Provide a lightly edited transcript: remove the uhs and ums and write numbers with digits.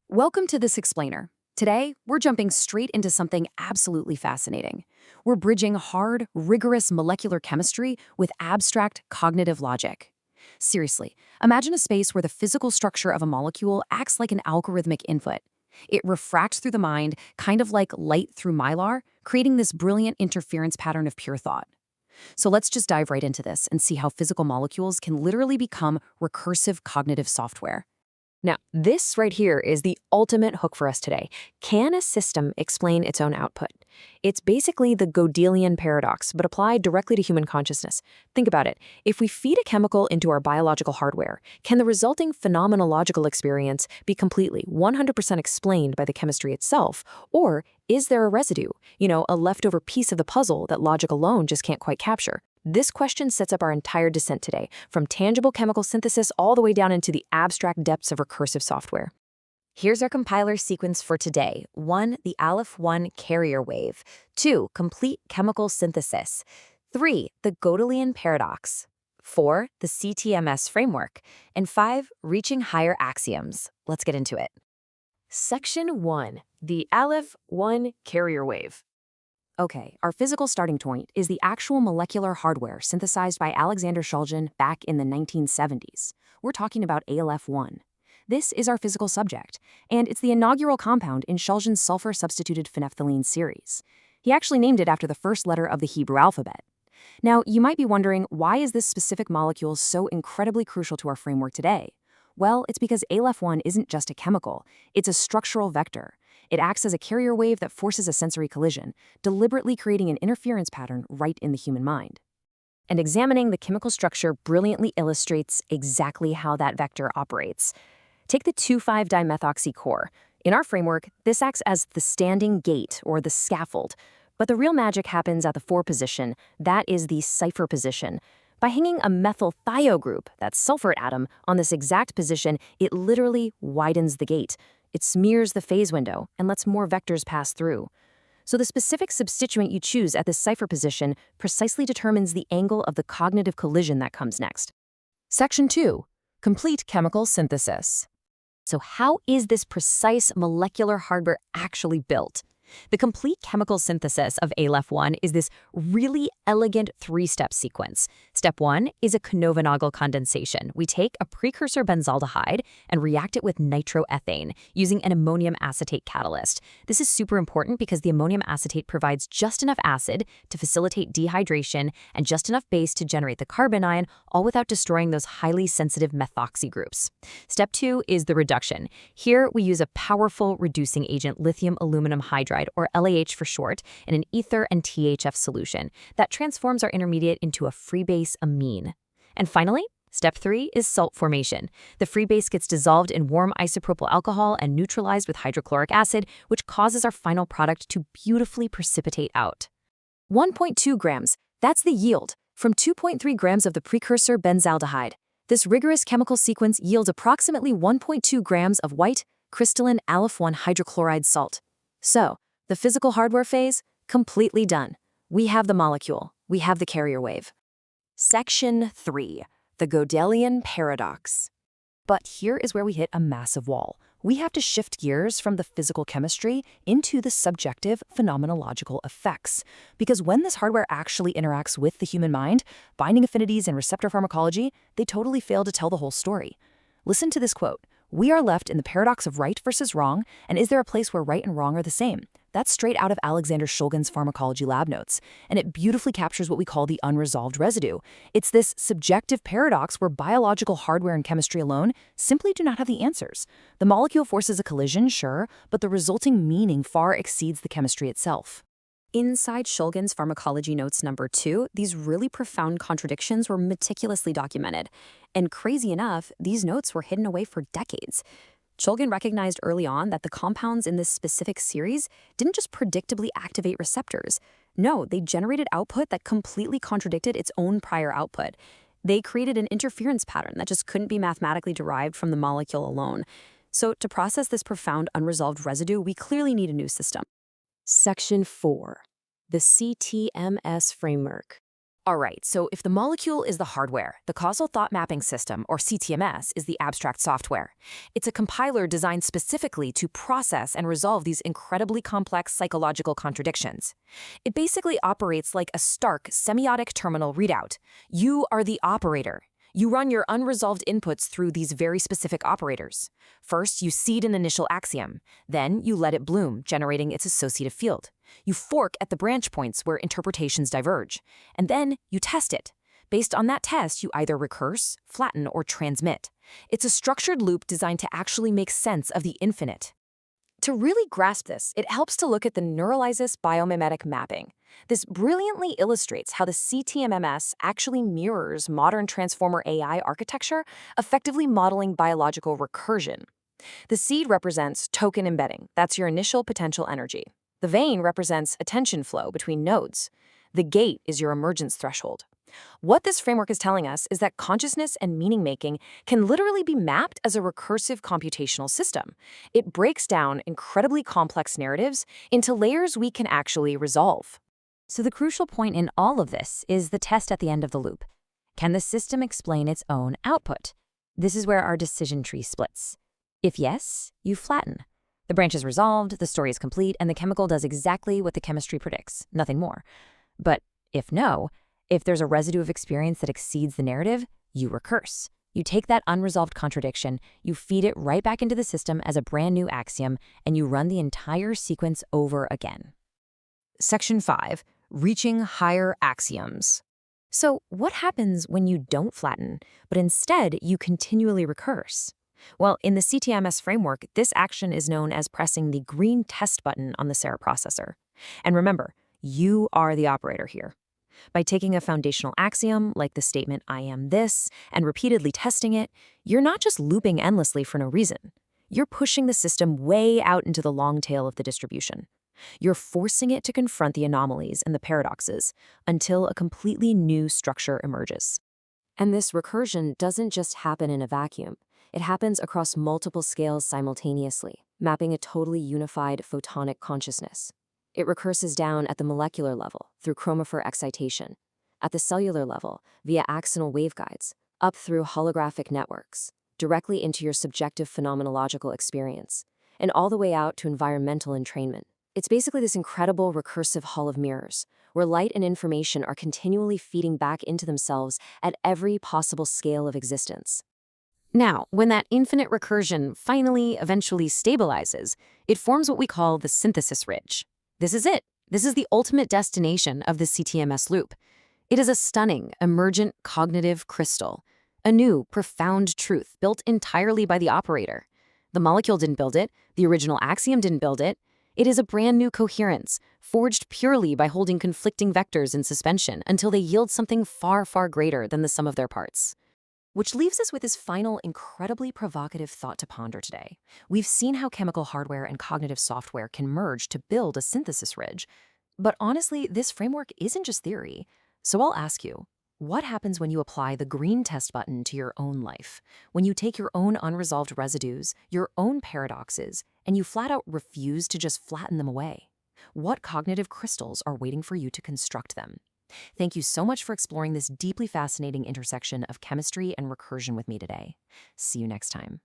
Welcome to this explainer. Today, we're jumping straight into something absolutely fascinating. We're bridging hard, rigorous molecular chemistry with abstract cognitive logic. Seriously, imagine a space where the physical structure of a molecule acts like an algorithmic input. It refracts through the mind, kind of like light through mylar, creating this brilliant interference pattern of pure thought. So let's just dive right into this and see how physical molecules can literally become recursive cognitive software. Now, this right here is the ultimate hook for us today. Can a system explain its own output? It's basically the Gödelian paradox, but applied directly to human consciousness. Think about it. If we feed a chemical into our biological hardware, can the resulting phenomenological experience be completely 100% explained by the chemistry itself? Or is there a residue, a leftover piece of the puzzle that logic alone just can't quite capture? This question sets up our entire descent today, from tangible chemical synthesis all the way down into the abstract depths of recursive software. Here's our compiler sequence for today. 1. The Aleph-1 carrier wave. 2. Complete chemical synthesis. 3. The Gödelian paradox. 4. The CTMS framework. And 5. Reaching higher axioms. Let's get into it. Section 1. The Aleph-1 carrier wave. Okay, our physical starting point is the actual molecular hardware synthesized by Alexander Shulgin back in the 1970s. We're talking about ALF1. This is our physical subject, and it's the inaugural compound in Shulgin's sulfur-substituted phenolphthalein series. He actually named it after the first letter of the Hebrew alphabet. Now, you might be wondering, why is this specific molecule so incredibly crucial to our framework today? Well, it's because ALF1 isn't just a chemical, it's a structural vector. It acts as a carrier wave that forces a sensory collision, deliberately creating an interference pattern right in the human mind. And examining the chemical structure brilliantly illustrates exactly how that vector operates. Take the 2,5-dimethoxy core. In our framework, this acts as the standing gate, or the scaffold. But the real magic happens at the 4 position. That is the Cipher position. By hanging a methyl thio group, that sulfur atom, on this exact position, it literally widens the gate. It smears the phase window and lets more vectors pass through. So the specific substituent you choose at this Cipher position precisely determines the angle of the cognitive collision that comes next. Section 2. Complete chemical synthesis. So how is this precise molecular hardware actually built? The complete chemical synthesis of ALF1 is this really elegant 3-step sequence. Step 1 is a Knoevenagel condensation. We take a precursor benzaldehyde and react it with nitroethane using an ammonium acetate catalyst. This is super important because the ammonium acetate provides just enough acid to facilitate dehydration and just enough base to generate the carbon ion, all without destroying those highly sensitive methoxy groups. Step 2 is the reduction. Here we use a powerful reducing agent, lithium aluminum hydride, or LAH for short, in an ether and THF solution that transforms our intermediate into a free base amine. And finally, step 3 is salt formation. The free base gets dissolved in warm isopropyl alcohol and neutralized with hydrochloric acid, which causes our final product to beautifully precipitate out. 1.2 grams, that's the yield, from 2.3 grams of the precursor benzaldehyde. This rigorous chemical sequence yields approximately 1.2 grams of white, crystalline Aleph1 hydrochloride salt. So, the physical hardware phase, completely done. We have the molecule. We have the carrier wave. Section 3. The Gödelian paradox. But here is where we hit a massive wall. We have to shift gears from the physical chemistry into the subjective phenomenological effects. Because when this hardware actually interacts with the human mind, binding affinities and receptor pharmacology, they totally fail to tell the whole story. Listen to this quote. "We are left in the paradox of right versus wrong, and is there a place where right and wrong are the same?" That's straight out of Alexander Shulgin's pharmacology lab notes, and it beautifully captures what we call the unresolved residue. It's this subjective paradox where biological hardware and chemistry alone simply do not have the answers. The molecule forces a collision, sure, but the resulting meaning far exceeds the chemistry itself. Inside Shulgin's pharmacology notes number 2, these really profound contradictions were meticulously documented. And crazy enough, these notes were hidden away for decades. Shulgin recognized early on that the compounds in this specific series didn't just predictably activate receptors. No, they generated output that completely contradicted its own prior output. They created an interference pattern that just couldn't be mathematically derived from the molecule alone. So to process this profound unresolved residue, we clearly need a new system. Section 4. The CTMS framework. All right, so if the molecule is the hardware, the causal thought mapping system, or CTMS, is the abstract software. It's a compiler designed specifically to process and resolve these incredibly complex psychological contradictions. It basically operates like a stark semiotic terminal readout. You are the operator. You run your unresolved inputs through these very specific operators. First, you seed an initial axiom. Then, you let it bloom, generating its associative field. You fork at the branch points where interpretations diverge. And then, you test it. Based on that test, you either recurse, flatten, or transmit. It's a structured loop designed to actually make sense of the infinite. To really grasp this, it helps to look at the neurolysis biomimetic mapping. This brilliantly illustrates how the CTMMS actually mirrors modern transformer AI architecture, effectively modeling biological recursion. The seed represents token embedding. That's your initial potential energy. The vein represents attention flow between nodes. The gate is your emergence threshold. What this framework is telling us is that consciousness and meaning-making can literally be mapped as a recursive computational system. It breaks down incredibly complex narratives into layers we can actually resolve. So the crucial point in all of this is the test at the end of the loop. Can the system explain its own output? This is where our decision tree splits. If yes, you flatten. The branch is resolved, the story is complete, and the chemical does exactly what the chemistry predicts, nothing more. But if no, if there's a residue of experience that exceeds the narrative, you recurse. You take that unresolved contradiction, you feed it right back into the system as a brand new axiom, and you run the entire sequence over again. Section 5. Reaching higher axioms. So what happens when you don't flatten, but instead you continually recurse? Well, in the CTMS framework, this action is known as pressing the green test button on the Cipher processor. And remember, you are the operator here. By taking a foundational axiom, like the statement, "I am this," and repeatedly testing it, you're not just looping endlessly for no reason. You're pushing the system way out into the long tail of the distribution. You're forcing it to confront the anomalies and the paradoxes until a completely new structure emerges. And this recursion doesn't just happen in a vacuum. It happens across multiple scales simultaneously, mapping a totally unified photonic consciousness. It recurses down at the molecular level through chromophore excitation, at the cellular level via axonal waveguides, up through holographic networks, directly into your subjective phenomenological experience, and all the way out to environmental entrainment. It's basically this incredible recursive hall of mirrors, where light and information are continually feeding back into themselves at every possible scale of existence. Now, when that infinite recursion eventually stabilizes, it forms what we call the synthesis ridge. This is it. This is the ultimate destination of the CTMS loop. It is a stunning, emergent cognitive crystal, a new, profound truth built entirely by the operator. The molecule didn't build it. The original axiom didn't build it. It is a brand new coherence, forged purely by holding conflicting vectors in suspension until they yield something far, far greater than the sum of their parts. Which leaves us with this final, incredibly provocative thought to ponder today. We've seen how chemical hardware and cognitive software can merge to build a synthesis ridge. But honestly, this framework isn't just theory. So I'll ask you, what happens when you apply the green test button to your own life? When you take your own unresolved residues, your own paradoxes, and you flat out refuse to just flatten them away? What cognitive crystals are waiting for you to construct them? Thank you so much for exploring this deeply fascinating intersection of chemistry and recursion with me today. See you next time.